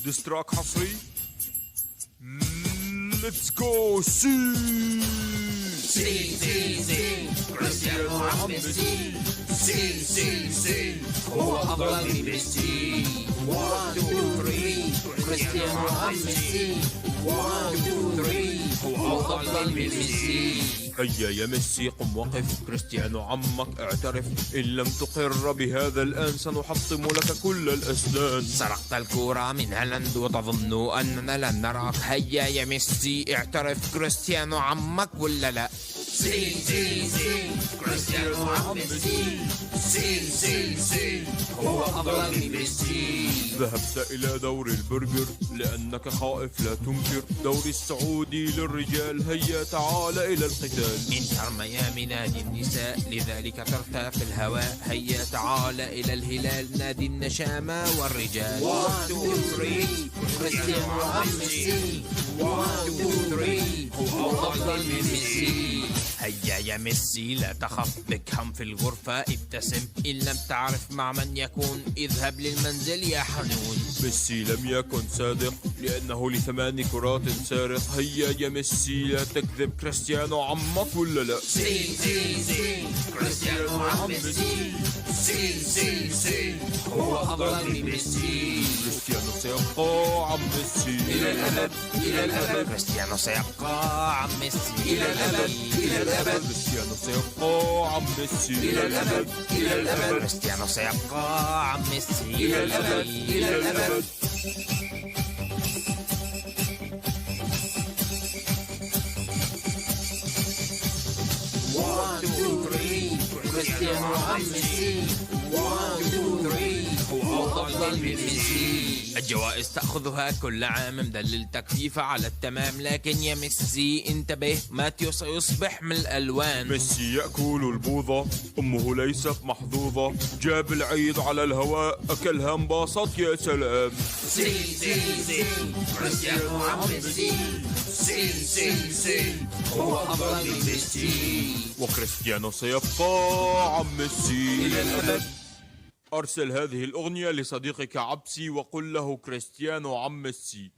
ديستراك حصري. ليتس جو. سي كريستيانو عم ميسي. سي هو أفضل من ميسي. 1 2 3 كريستيانو عم ميسي. 1 2 3 هو أفضل من ميسي. هيا يا ميسي قم وقف، كريستيانو عمك اعترف، إن لم تقر بهذا الآن سنحطم لك كل الأسنان. سرقت الكرة من هالاند وتظن أننا لن نراك. هيا يا ميسي اعترف، كريستيانو عمك ولا لا؟ سي كريستيانو عم ميسي. سي هو أفضل من ميسي. ذهبت إلى دور البرجر لأنك خائف لا تنكر. دوري السعودي للرجال، هيا تعال إلى القتال. انتر ميامي نادي النساء، لذلك ترتاح في الهواء. هيا تعال إلى الهلال نادي النشامة والرجال. 1 2 3 كريستيانو عم ميسي. 1 2 3 هو أفضل من ميسي. هيا يا ميسي لا تخف، بكهم في الغرفة ابتسم. إن لم تعرف مع من يكون، اذهب للمنزل يا حنون. ميسي لم يكن صادق لأنه ل8 كرات سارق. هيا يا ميسي لا تكذب، كريستيانو عمك ولا لا؟ سي كريستيانو عم ميسي. سي هو أفضل من ميسي. كريستيانو سيبقى عم ميسي إلى الأبد. إلى الأبد كريستيانو سيبقى عم ميسي. إلى الأبد. إلى الأبد كريستيانو سيبقى عم ميسي. إلى الأبد. إلى الأبد كريستيانو سيبقى عم ميسي. إلى الأبد. إلى الأبد. كريستيانو عم ميسي. 1 2 3 هو أفضل من ميسي. الجوائز تأخذها كل عام، مدللتك فيفا على التمام. لكن يا ميسي انتبه، ماتيو سيصبح من الألوان. ميسي يأكل البوظة، أمه ليست محظوظة. جاب العيد على الهواء، أكلها انبسط يا سلام. سي كريستيانو عم ميسي. سي هو أفضل من ميسي. وكريستيانو سيبقى عم ميسي إلى الأبد. أرسل هذه الأغنية لصديقك عبسي وقل له كريستيانو عم ميسي.